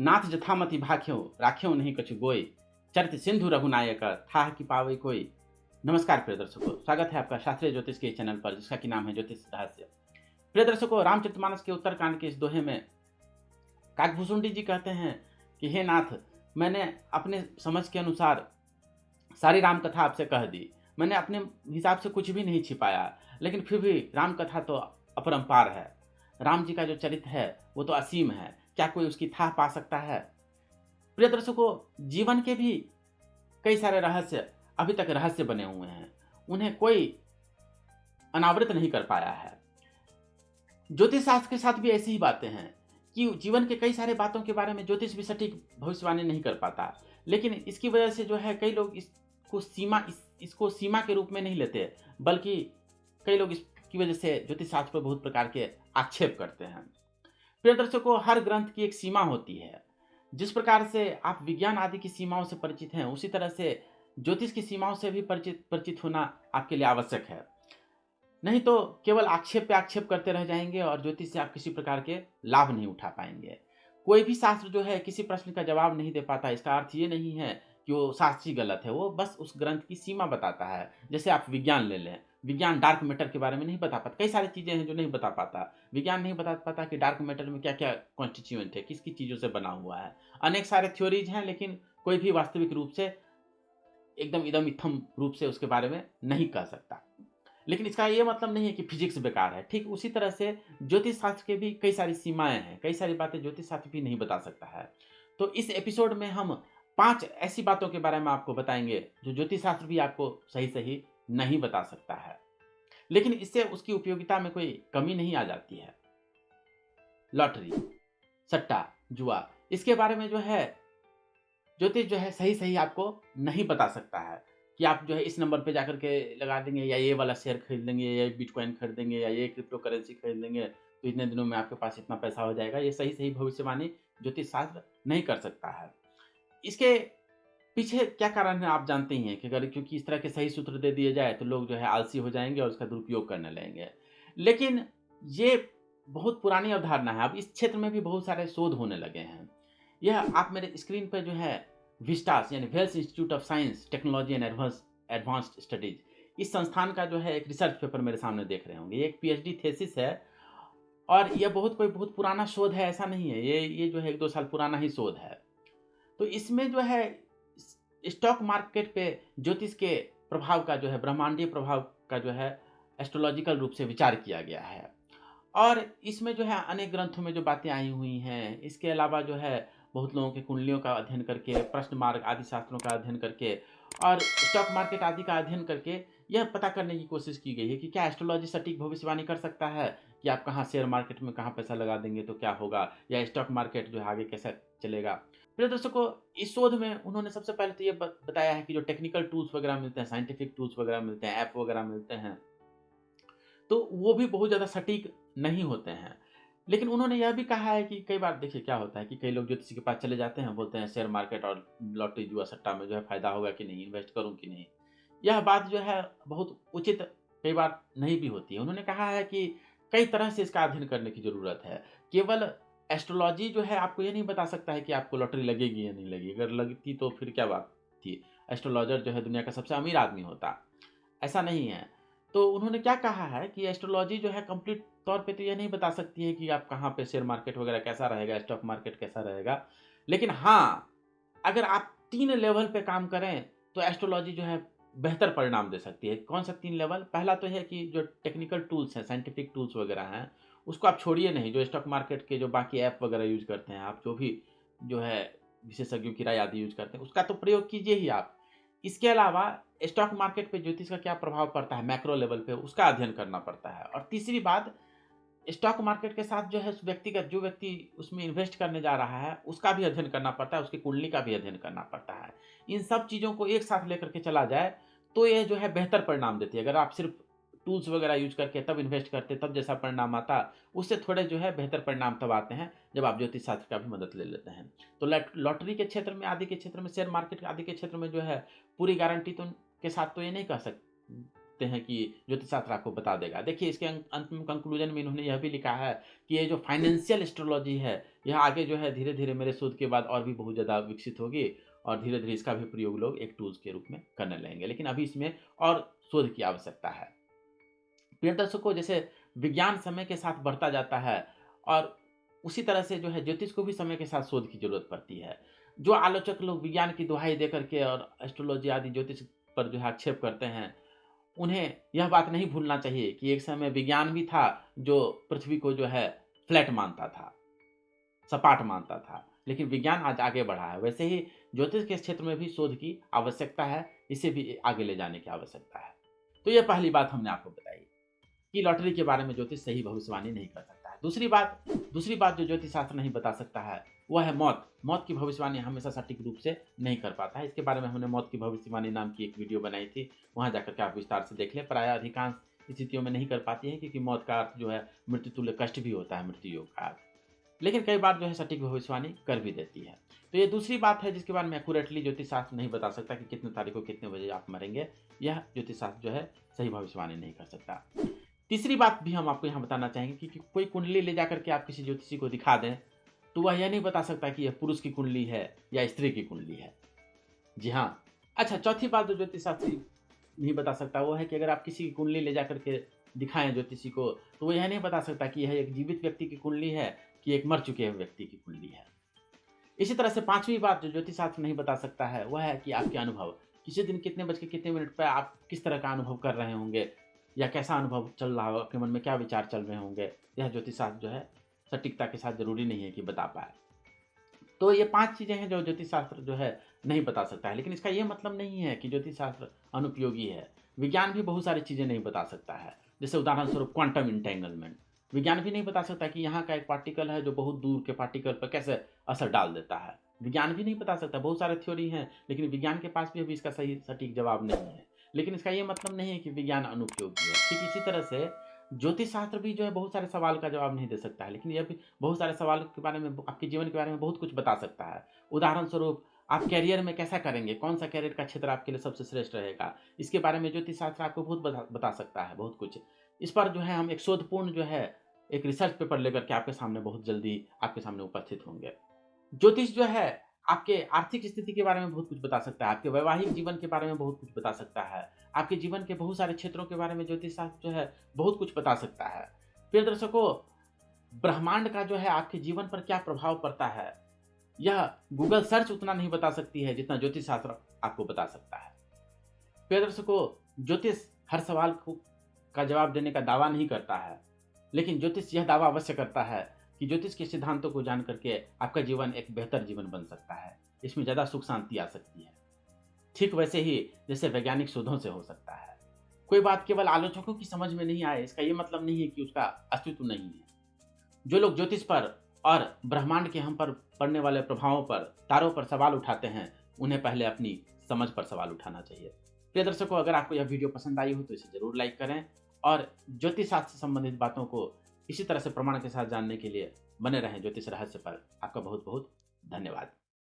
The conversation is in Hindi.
नाथ जथामति भाख्यो राख्यो नहीं कछु गोय, चरित सिंधु रघुनायक था कि पावे कोई। नमस्कार प्रिय दर्शकों, स्वागत है आपका शास्त्रीय ज्योतिष के चैनल पर, जिसका कि नाम है ज्योतिष रहस्य। प्रिय दर्शकों, रामचरितमानस के उत्तरकांड के इस दोहे में काकभूषुंडी जी कहते हैं कि हे नाथ, मैंने अपने समझ के अनुसार सारी राम कथा आपसे कह दी। मैंने अपने हिसाब से कुछ भी नहीं छिपाया, लेकिन फिर भी राम कथा तो अपरंपार है। राम जी का जो चरित्र है वो तो असीम है, क्या कोई उसकी था पा सकता है? प्रिय दर्शकों, जीवन के भी कई सारे रहस्य अभी तक रहस्य बने हुए हैं, उन्हें कोई अनावृत नहीं कर पाया है। ज्योतिष शास्त्र के साथ भी ऐसी ही बातें हैं कि जीवन के कई सारे बातों के बारे में ज्योतिष भी सटीक भविष्यवाणी नहीं कर पाता, लेकिन इसकी वजह से जो है कई लोग इसको सीमा के रूप में नहीं लेते, बल्कि कई लोग इसकी वजह से ज्योतिष शास्त्र पर बहुत प्रकार के आक्षेप करते हैं। प्रिय दर्शकों, हर ग्रंथ की एक सीमा होती है। जिस प्रकार से आप विज्ञान आदि की सीमाओं से परिचित हैं, उसी तरह से ज्योतिष की सीमाओं से भी परिचित होना आपके लिए आवश्यक है। नहीं तो केवल आक्षेप पे आक्षेप करते रह जाएंगे और ज्योतिष से आप किसी प्रकार के लाभ नहीं उठा पाएंगे। कोई भी शास्त्र जो है किसी प्रश्न का जवाब नहीं दे पाता, इसका अर्थ ये नहीं है कि वो शास्त्र ही गलत है, वो बस उस ग्रंथ की सीमा बताता है। जैसे आप विज्ञान ले लें, विज्ञान डार्क मैटर के बारे में नहीं बता पाता, कई सारी चीजें हैं जो नहीं बता पाता। विज्ञान नहीं बता पाता कि डार्क मैटर में क्या क्या कॉन्स्टिट्यूएंट है, किस किस चीजों से बना हुआ है। अनेक सारे थ्योरीज हैं, लेकिन कोई भी वास्तविक रूप से एकदम इदम इत्थम रूप से उसके बारे में नहीं कह सकता। लेकिन इसका ये मतलब नहीं है कि फिजिक्स बेकार है। ठीक उसी तरह से ज्योतिष शास्त्र के भी कई सारी सीमाएं हैं, कई सारी बातें ज्योतिष शास्त्र भी नहीं बता सकता है। तो इस एपिसोड में हम 5 ऐसी बातों के बारे में आपको बताएंगे जो ज्योतिष शास्त्र भी आपको सही सही नहीं बता सकता है, लेकिन इससे उसकी उपयोगिता में कोई कमी नहीं आ जाती है। लॉटरी, सट्टा, जुआ, इसके बारे में जो है ज्योतिष जो है सही सही आपको नहीं बता सकता है कि आप जो है इस नंबर पे जाकर के लगा देंगे, या ये वाला शेयर खरीद लेंगे, या बिटकॉइन खरीदेंगे, या ये क्रिप्टो करेंसी खरीद लेंगे तो इतने दिनों में आपके पास इतना पैसा हो जाएगा। ये सही सही भविष्यवाणी ज्योतिष शास्त्र नहीं कर सकता है। इसके पीछे क्या कारण है आप जानते ही हैं कि अगर क्योंकि इस तरह के सही सूत्र दे दिए जाए तो लोग जो है आलसी हो जाएंगे और उसका दुरुपयोग करने लगेंगे। लेकिन ये बहुत पुरानी अवधारणा है, अब इस क्षेत्र में भी बहुत सारे शोध होने लगे हैं। यह आप मेरे स्क्रीन पर जो है विस्टास यानी Vels institute of science technology and advanced studies, इस संस्थान का जो है एक रिसर्च पेपर मेरे सामने देख रहे होंगे। ये एक पीएचडी थेसिस है और यह बहुत पुराना शोध है, ऐसा नहीं है। ये जो है 1-2 साल पुराना ही शोध है। तो इसमें जो है स्टॉक मार्केट पे ज्योतिष के प्रभाव का जो है, ब्रह्मांडीय प्रभाव का जो है एस्ट्रोलॉजिकल रूप से विचार किया गया है। और इसमें जो है अनेक ग्रंथों में जो बातें आई हुई हैं, इसके अलावा जो है बहुत लोगों के कुंडलियों का अध्ययन करके, प्रश्न मार्ग आदि शास्त्रों का अध्ययन करके और स्टॉक मार्केट आदि का अध्ययन करके यह पता करने की कोशिश की गई है कि क्या एस्ट्रोलॉजी सटीक भविष्यवाणी कर सकता है कि आप कहाँ शेयर मार्केट में कहाँ पैसा लगा देंगे तो क्या होगा, या स्टॉक मार्केट जो है आगे कैसे चलेगा। प्रिय दर्शकों, इस शोध में उन्होंने सबसे पहले तो ये बताया है कि जो टेक्निकल टूल्स वगैरह मिलते हैं, साइंटिफिक टूल्स वगैरह मिलते हैं, ऐप वगैरह मिलते हैं, तो वो भी बहुत ज़्यादा सटीक नहीं होते हैं। लेकिन उन्होंने यह भी कहा है कि कई बार देखिए क्या होता है कि कई लोग ज्योतिषी के पास चले जाते हैं, बोलते हैं शेयर मार्केट और लॉटरी जुआ सट्टा में जो है फायदा होगा कि नहीं, इन्वेस्ट करूं कि नहीं। यह बात जो है बहुत उचित कई बार नहीं भी होती है। उन्होंने कहा है कि कई तरह से इसका अध्ययन करने की जरूरत है। केवल एस्ट्रोलॉजी जो है आपको ये नहीं बता सकता है कि आपको लॉटरी लगेगी या नहीं लगेगी। अगर लगती तो फिर क्या बात थी, एस्ट्रोलॉजर जो है दुनिया का सबसे अमीर आदमी होता, ऐसा नहीं है। तो उन्होंने क्या कहा है कि एस्ट्रोलॉजी जो है कंप्लीट तौर पे तो ये नहीं बता सकती है कि आप कहाँ पे शेयर मार्केट वगैरह कैसा रहेगा, स्टॉक मार्केट कैसा रहेगा। लेकिन हाँ, अगर आप 3 लेवल पे काम करें तो एस्ट्रोलॉजी जो है बेहतर परिणाम दे सकती है। कौन सा 3 लेवल? पहला तो है कि जो टेक्निकल टूल्स हैं, साइंटिफिक टूल्स वगैरह हैं, उसको आप छोड़िए नहीं। जो स्टॉक मार्केट के जो बाकी ऐप वगैरह यूज करते हैं आप, जो भी जो है विशेषज्ञों की राय आदि यूज करते हैं, उसका तो प्रयोग कीजिए ही आप। इसके अलावा स्टॉक मार्केट पे ज्योतिष का क्या प्रभाव पड़ता है मैक्रो लेवल पे, उसका अध्ययन करना पड़ता है। और तीसरी बात, स्टॉक मार्केट के साथ जो है जो व्यक्ति उसमें इन्वेस्ट करने जा रहा है उसका भी अध्ययन करना पड़ता है, उसकी कुंडली का भी अध्ययन करना पड़ता है। इन सब चीज़ों को एक साथ लेकर के चला जाए तो यह जो है बेहतर परिणाम देती है। अगर आप सिर्फ टूल्स वगैरह यूज करके तब इन्वेस्ट करते तब जैसा परिणाम आता, उससे थोड़े जो है बेहतर परिणाम तब आते हैं जब आप ज्योतिष शास्त्र का भी मदद ले लेते हैं। तो लॉटरी के क्षेत्र में आदि के क्षेत्र में, शेयर मार्केट आदि के क्षेत्र में जो है पूरी गारंटी तो के साथ तो ये नहीं कह सकते सोचते हैं कि ज्योतिष शास्त्र आपको बता देगा। देखिए इसके अंतिम कंक्लूजन में इन्होंने यह भी लिखा है कि ये जो फाइनेंशियल एस्ट्रोलॉजी है, यह आगे जो है धीरे-धीरे मेरे शोध के बाद और भी बहुत ज़्यादा विकसित होगी और धीरे-धीरे इसका भी प्रयोग लोग एक टूल्स के रूप में करने लगेंगे। लेकिन अभी इसमें और शोध की आवश्यकता है। प्रिय दर्शकों, जैसे विज्ञान समय के साथ बढ़ता जाता है और उसी तरह से जो है ज्योतिष को भी समय के साथ शोध की ज़रूरत पड़ती है। जो आलोचक लोग विज्ञान की दुहाई दे करके और एस्ट्रोलॉजी आदि ज्योतिष पर जो है आक्षेप करते हैं, उन्हें यह बात नहीं भूलना चाहिए कि एक समय विज्ञान भी था जो पृथ्वी को जो है फ्लैट मानता था, सपाट मानता था। लेकिन विज्ञान आज आगे बढ़ा है। वैसे ही ज्योतिष के क्षेत्र में भी शोध की आवश्यकता है, इसे भी आगे ले जाने की आवश्यकता है। तो ये पहली बात हमने आपको बताई कि लॉटरी के बारे में ज्योतिष सही भविष्यवाणी नहीं कर सकता है। दूसरी बात जो ज्योतिष शास्त्र नहीं बता सकता है वह है मौत। मौत की भविष्यवाणी हमेशा सटीक रूप से नहीं कर पाता है। इसके बारे में हमने मौत की भविष्यवाणी नाम की एक वीडियो बनाई थी, वहां जाकर के आप विस्तार से देख लें। प्राय अधिकांश स्थितियों में नहीं कर पाती है क्योंकि मौत का अर्थ जो है मृत्यु तुल्य कष्ट भी होता है, मृत्यु योग का अर्थ। लेकिन कई बार जो है सटीक भविष्यवाणी कर भी देती है। तो ये दूसरी बात है जिसके बारे में एक्यूरेटली ज्योतिष शास्त्र नहीं बता सकता कि कितने तारीख को कितने बजे आप मरेंगे। यह ज्योतिष शास्त्र जो है सही भविष्यवाणी नहीं कर सकता। तीसरी बात भी हम आपको यहाँ बताना चाहेंगे कि कोई कुंडली ले जाकर के आप किसी ज्योतिषी को दिखा दें तो वह यह नहीं बता सकता कि यह पुरुष की कुंडली है या स्त्री की कुंडली है। जी हाँ। अच्छा, चौथी बात जो ज्योतिष शास्त्री नहीं बता सकता वो है कि अगर आप किसी की कुंडली ले जाकर के दिखाएं ज्योतिषी को तो वो यह नहीं बता सकता कि यह एक जीवित व्यक्ति की कुंडली है कि एक मर चुके व्यक्ति की कुंडली है। इसी तरह से पांचवी बात जो ज्योतिष शास्त्र नहीं बता सकता है वह है कि आपके अनुभव, किसी दिन कितने बज के कितने मिनट पर आप किस तरह का अनुभव कर रहे होंगे या कैसा अनुभव चल रहा हो, आपके मन में क्या विचार चल रहे होंगे, यह ज्योतिष शास्त्र जो है सटीकता के साथ जरूरी नहीं है कि बता पाए। तो ये 5 चीजें हैं जो ज्योतिष शास्त्र जो है नहीं बता सकता है। लेकिन इसका ये मतलब नहीं है कि ज्योतिष शास्त्र अनुपयोगी है। विज्ञान भी बहुत सारी चीजें नहीं बता सकता है। जैसे उदाहरण स्वरूप क्वांटम इंटेंगलमेंट, विज्ञान भी नहीं बता सकता कि यहाँ का एक पार्टिकल है जो बहुत दूर के पार्टिकल पर कैसे असर डाल देता है। विज्ञान भी नहीं बता सकता। बहुत सारे थ्योरी हैं लेकिन विज्ञान के पास भी अभी इसका सही सटीक जवाब नहीं है। लेकिन इसका ये मतलब नहीं है कि विज्ञान अनुपयोगी है। ठीक इसी तरह से ज्योतिष शास्त्र भी जो है बहुत सारे सवाल का जवाब नहीं दे सकता है, लेकिन यह भी बहुत सारे सवाल के बारे में, आपके जीवन के बारे में बहुत कुछ बता सकता है। उदाहरण स्वरूप आप कैरियर में कैसा करेंगे, कौन सा कैरियर का क्षेत्र आपके लिए सबसे श्रेष्ठ रहेगा, इसके बारे में ज्योतिष शास्त्र आपको बहुत बता सकता है, बहुत कुछ। इस पर जो है हम एक शोधपूर्ण जो है एक रिसर्च पेपर लेकर के आपके सामने बहुत जल्दी आपके सामने उपस्थित होंगे। ज्योतिष जो है आपके आर्थिक स्थिति के बारे में बहुत कुछ बता सकता है, आपके वैवाहिक जीवन के बारे में बहुत कुछ बता सकता है, आपके जीवन के बहुत सारे क्षेत्रों के बारे में ज्योतिष शास्त्र जो है बहुत कुछ बता सकता है। प्रिय दर्शकों, ब्रह्मांड का जो है आपके जीवन पर क्या प्रभाव पड़ता है यह गूगल सर्च उतना नहीं बता सकती है जितना ज्योतिष शास्त्र आपको बता सकता है। प्रिय दर्शकों, ज्योतिष हर सवाल का जवाब देने का दावा नहीं करता है, लेकिन ज्योतिष यह दावा अवश्य करता है कि ज्योतिष के सिद्धांतों को जान करके आपका जीवन एक बेहतर जीवन बन सकता है, इसमें ज़्यादा सुख शांति आ सकती है। ठीक वैसे ही जैसे वैज्ञानिक शोधों से हो सकता है। कोई बात केवल आलोचकों की समझ में नहीं आए इसका ये मतलब नहीं है कि उसका अस्तित्व नहीं है। जो लोग ज्योतिष पर और ब्रह्मांड के हम पर पड़ने वाले प्रभावों पर, तारों पर सवाल उठाते हैं, उन्हें पहले अपनी समझ पर सवाल उठाना चाहिए। प्रिय दर्शकों, अगर आपको यह वीडियो पसंद आई हो तो इसे जरूर लाइक करें और ज्योतिष शास्त्र से संबंधित बातों को इसी तरह से प्रमाण के साथ जानने के लिए बने रहें ज्योतिष रहस्य पर। आपका बहुत बहुत धन्यवाद।